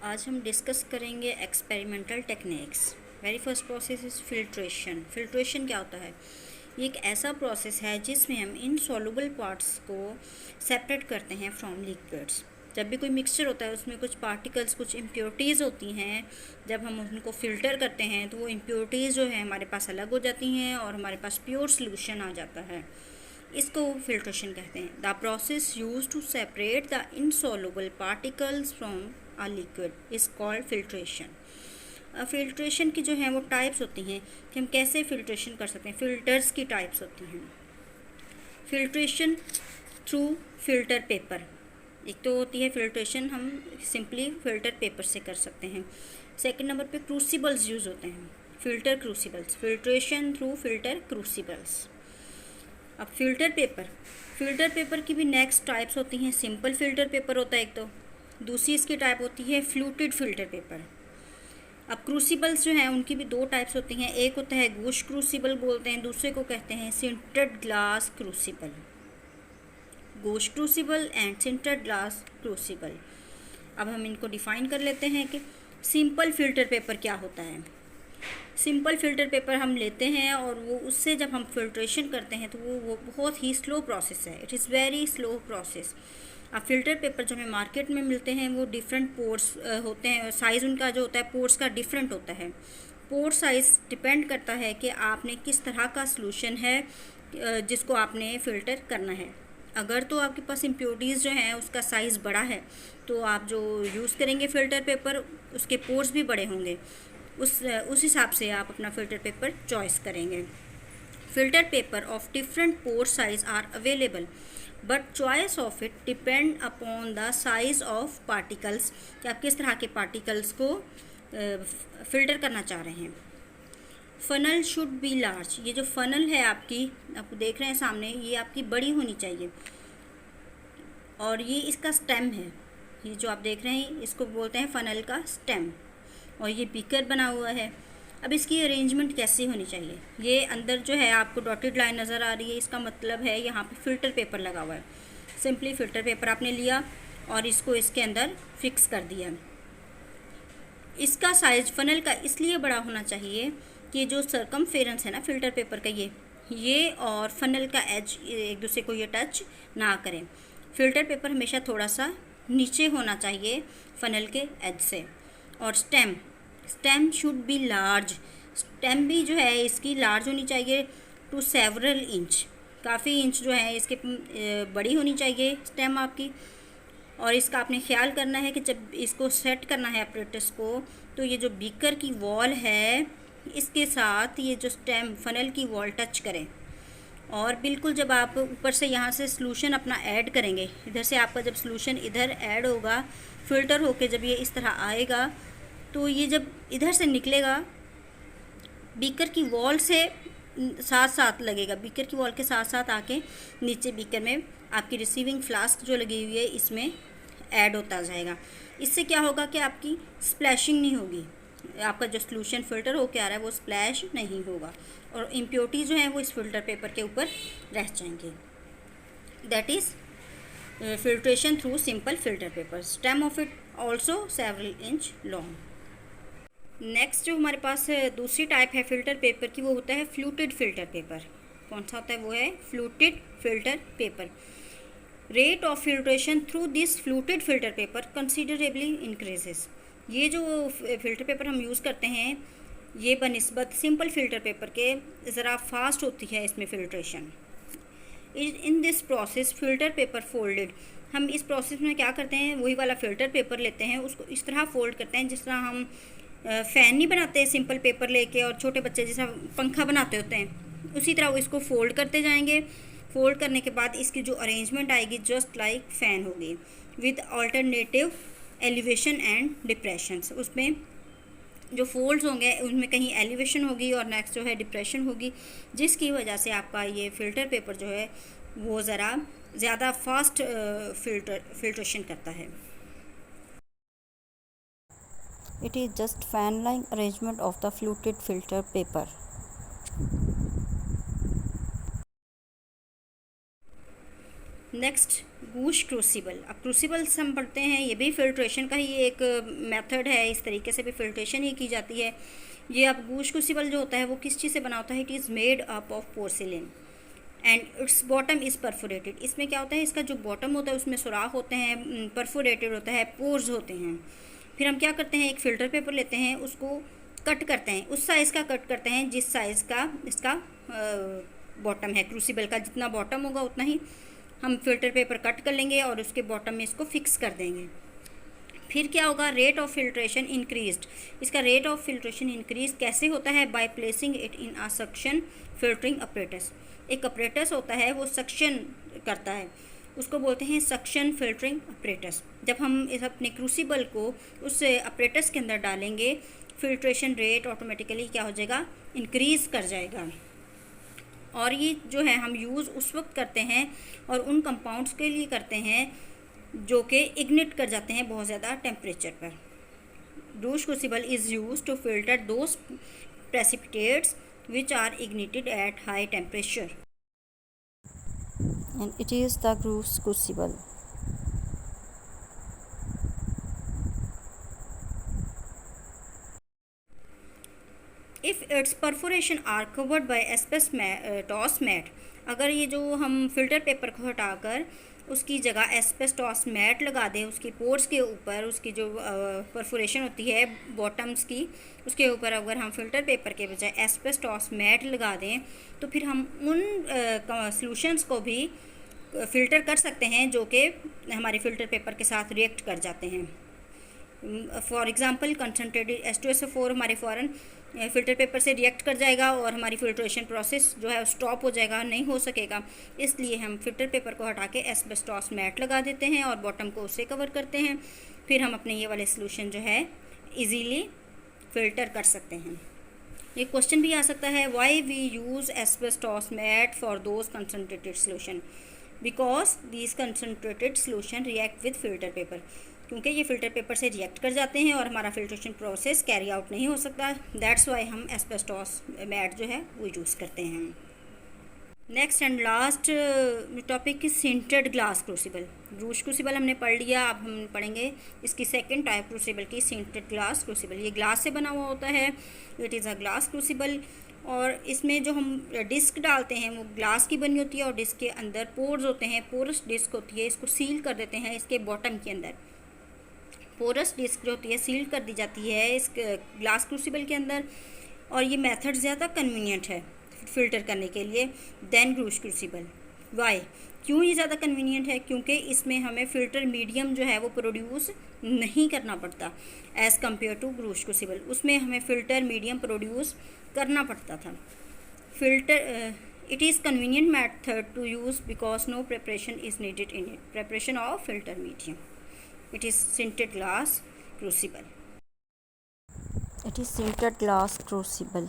आज हम डिस्कस करेंगे experimental techniques. Very first process is filtration. Filtration क्या होता है? ये एक ऐसा प्रोसेस है जिसमें हम इनसॉल्युबल पार्ट्स को सेपरेट करते हैं फ्रॉम लिक्विड्स। जब भी कोई मिक्सचर होता है उसमें कुछ पार्टिकल्स, कुछ इम्प्योरिटीज़ होती हैं, जब हम उनको फ़िल्टर करते हैं तो वो इम्प्योरिटीज़ जो है हमारे पास अलग हो जाती हैं और हमारे पास प्योर सोल्यूशन आ जाता है। इसको फिल्ट्रेशन कहते हैं। The process use to separate the insoluble particles from a liquid is called filtration. Filtration की जो है वो टाइप्स होती हैं कि हम कैसे फिल्ट्रेशन कर सकते हैं। फिल्टर्स की टाइप्स होती हैं। फिल्ट्रेशन थ्रू फिल्टर पेपर, एक तो होती है फिल्ट्रेशन हम सिंपली फिल्टर पेपर से कर सकते हैं। सेकंड नंबर पे क्रूसिबल्स यूज़ होते हैं, फिल्टर क्रूसिबल्स, फिल्ट्रेशन थ्रू फिल्टर क्रूसिबल्स। अब फिल्टर पेपर की भी नेक्स्ट टाइप्स होती हैं। सिंपल फिल्टर पेपर होता है एक तो, दूसरी इसकी टाइप होती है फ्लूटेड फिल्टर पेपर। अब क्रूसिबल्स जो हैं उनकी भी दो टाइप्स होती हैं। एक होता है गूश क्रूसिबल बोलते हैं, दूसरे को कहते हैं sintered glass crucible. Gooch crucible and sintered glass crucible. अब हम इनको डिफाइन कर लेते हैं कि सिंपल फिल्टर पेपर क्या होता है। सिंपल फिल्टर पेपर हम लेते हैं और वो उससे जब हम फिल्ट्रेशन करते हैं तो वो बहुत ही स्लो प्रोसेस है। It is very slow process. अब फिल्टर पेपर जो हमें मार्केट में मिलते हैं वो डिफरेंट पोर्स होते हैं, साइज़ उनका जो होता है पोर्स का डिफरेंट होता है। पोर साइज़ डिपेंड करता है कि आपने किस तरह का सॉल्यूशन है जिसको आपने फ़िल्टर करना है। अगर तो आपके पास इम्प्योरिटीज़ जो हैं उसका साइज़ बड़ा है तो आप जो यूज़ करेंगे फ़िल्टर पेपर उसके पोर्स भी बड़े होंगे, उस हिसाब से आप अपना फ़िल्टर पेपर चॉइस करेंगे। Filter paper of different pore size are available but choice of it depend upon the size of particles, कि आप किस तरह के पार्टिकल्स को फ़िल्टर करना चाह रहे हैं। Funnel should be large. ये जो फ़नल है आपको देख रहे हैं सामने, ये आपकी बड़ी होनी चाहिए। और ये इसका स्टेम है, ये जो आप देख रहे हैं इसको बोलते हैं फ़नल का स्टेम। और ये बीकर बना हुआ है। अब इसकी अरेंजमेंट कैसी होनी चाहिए? ये अंदर जो है आपको डॉटेड लाइन नज़र आ रही है, इसका मतलब है यहाँ पे फ़िल्टर पेपर लगा हुआ है। सिंपली फ़िल्टर पेपर आपने लिया और इसको इसके अंदर फिक्स कर दिया। इसका साइज़ फ़नल का इसलिए बड़ा होना चाहिए कि जो सर्कमफेरेंस है ना फ़िल्टर पेपर का, ये और फ़नल का एज एक दूसरे को ये टच ना करें। फ़िल्टर पेपर हमेशा थोड़ा सा नीचे होना चाहिए फ़नल के एज से। और stem should be large. Stem भी जो है इसकी लार्ज होनी चाहिए टू सेवरल इंच, काफ़ी इंच जो है इसके बड़ी होनी चाहिए स्टेम आपकी। और इसका आपने ख्याल करना है कि जब इसको सेट करना है अपरेटस को, तो ये जो बीकर की वॉल है इसके साथ ये जो स्टेम फ़नल की वॉल टच करें। और बिल्कुल जब आप ऊपर से यहाँ से सॉल्यूशन अपना ऐड करेंगे, इधर से आपका जब सॉल्यूशन इधर ऐड होगा, फ़िल्टर होके जब ये इस तरह आएगा तो ये जब इधर से निकलेगा बीकर की वॉल से साथ साथ लगेगा, बीकर की वॉल के साथ साथ आके नीचे बीकर में आपकी रिसीविंग फ्लास्क जो लगी हुई है इसमें ऐड होता जाएगा। इससे क्या होगा कि आपकी स्प्लैशिंग नहीं होगी, आपका जो सॉल्यूशन फ़िल्टर होके आ रहा है वो स्प्लैश नहीं होगा और इम्प्योरिटी जो है वो इस फिल्टर पेपर के ऊपर रह जाएंगे। That is filtration through simple filter paper. Stem of it also several inch long. Next जो हमारे पास दूसरी टाइप है फिल्टर पेपर की, वो होता है फ्लूटेड फिल्टर पेपर। कौन सा होता है? वो है fluted filter paper. Rate of filtration through this fluted filter paper considerably increases. ये जो फिल्टर पेपर हम यूज़ करते हैं ये बनिस्बत सिंपल फिल्टर पेपर के ज़रा फास्ट होती है इसमें filtration. In this process filter paper folded. हम इस प्रोसेस में क्या करते हैं, वही वाला फ़िल्टर पेपर लेते हैं, उसको इस तरह फोल्ड करते हैं जिस तरह हम फ़ैन नहीं बनाते हैं सिंपल पेपर लेके और छोटे बच्चे जैसा पंखा बनाते होते हैं, उसी तरह वो इसको फ़ोल्ड करते जाएंगे। फ़ोल्ड करने के बाद इसकी जो अरेंजमेंट आएगी जस्ट लाइक फ़ैन होगी with alternative elevation and depressions. उसमें जो फोल्ड्स होंगे उनमें कहीं एलिवेशन होगी और नेक्स्ट जो है डिप्रेशन होगी, जिसकी वजह से आपका ये फ़िल्टर पेपर जो है वो ज़रा ज़्यादा फास्ट फिल्ट्रेशन करता है। It is just fan-like arrangement of the fluted filter paper. Next Gooch crucible. अब क्रूसिबल्स हम पढ़ते हैं, ये भी फिल्ट्रेशन का ही एक मेथड है, इस तरीके से भी फिल्ट्रेशन ही की जाती है। ये अब गूश क्रूसिबल जो होता है वो किस चीज़ से बना होता है? It is made up of porcelain and it's bottom is perforated. इसमें क्या होता है, इसका जो बॉटम होता है उसमें सुराख होते हैं, परफोरेटेड होता है, पोर्स होते हैं। फिर हम क्या करते हैं, एक फ़िल्टर पेपर लेते हैं, उसको कट करते हैं, उस साइज़ का कट करते हैं जिस साइज़ का इसका बॉटम है। क्रूसिबल का जितना बॉटम होगा उतना ही हम फ़िल्टर पेपर कट कर लेंगे और उसके बॉटम में इसको फिक्स कर देंगे। फिर क्या होगा, रेट ऑफ फिल्ट्रेशन इंक्रीज्ड। इसका रेट ऑफ फिल्ट्रेशन इंक्रीज कैसे होता है? By placing it in a suction filtering apparatus. एक अपरेटस होता है वो सक्शन करता है, उसको बोलते हैं सक्शन फिल्टरिंग अपरेटस। जब हम इस अपने क्रूसिबल को उस अपरेटस के अंदर डालेंगे, फिल्ट्रेशन रेट ऑटोमेटिकली क्या हो जाएगा, इंक्रीज़ कर जाएगा। और ये जो है हम यूज़ उस वक्त करते हैं और उन कंपाउंड्स के लिए करते हैं जो कि इग्निट कर जाते हैं बहुत ज़्यादा टेम्परेचर पर। Gooch crucible is use to filter those precipitates which are ignited at high temperature. And it is the Goush crucible. If its perforation are covered by asbestos mat. अगर ये जो हम फिल्टर पेपर को हटाकर उसकी जगह asbestos mat लगा दें, उसकी पोर्स के ऊपर उसकी जो परफोरेशन होती है बॉटम्स की, उसके ऊपर अगर हम फिल्टर पेपर के बजाय एस्बेस्टॉस मैट लगा दें तो फिर हम उन सॉल्यूशंस को भी फ़िल्टर कर सकते हैं जो कि हमारे फ़िल्टर पेपर के साथ रिएक्ट कर जाते हैं। फॉर एग्ज़ाम्पल कंसनट्रेटेड H2SO4 हमारे फ़ौरन फ़िल्टर पेपर से रिएक्ट कर जाएगा और हमारी फ़िल्ट्रेशन प्रोसेस जो है स्टॉप हो जाएगा, नहीं हो सकेगा। इसलिए हम फ़िल्टर पेपर को हटा के एस्बेस्टॉस मैट लगा देते हैं और बॉटम को उससे कवर करते हैं। फिर हम अपने ये वाले सोल्यूशन जो है इजीली फ़िल्टर कर सकते हैं। ये क्वेश्चन भी आ सकता है, why we use asbestos mat for those concentrated solution, because these concentrated solution react with filter paper. क्योंकि ये फ़िल्टर पेपर से रिएक्ट कर जाते हैं और हमारा फिल्ट्रेशन प्रोसेस कैरी आउट नहीं हो सकता। दैट्स वाई हम एस्बेस्टॉस मैट जो है वो यूज़ करते हैं। Next and last topic is sintered glass crucible. Gooch crucible हमने पढ़ लिया, अब हम पढ़ेंगे इसकी सेकंड टाइप क्रूसिबल की, सिंटेड ग्लास क्रूसिबल। ये ग्लास से बना हुआ होता है, it is a glass crucible. और इसमें जो हम डिस्क डालते हैं वो ग्लास की बनी होती है और डिस्क के अंदर पोर्स होते हैं, पोरस डिस्क होती है, इसको सील कर देते हैं इसके बॉटम के अंदर। पोरस डिस्क जो होती है सील कर दी जाती है इस ग्लास क्रूसिबल के अंदर। और ये मेथड ज़्यादा कन्वीनियंट है फ़िल्टर करने के लिए देन गूश क्रूसिबल। वाई, क्यों ये ज़्यादा कन्वीनियंट है? क्योंकि इसमें हमें फ़िल्टर मीडियम जो है वो प्रोड्यूस नहीं करना पड़ता as compare to Gooch crucible. उसमें हमें फ़िल्टर मीडियम प्रोड्यूस करना पड़ता था। Filter it is convenient method to use because no preparation is needed in it. Preparation of filter medium, it is sintered glass crucible. It is sintered glass crucible.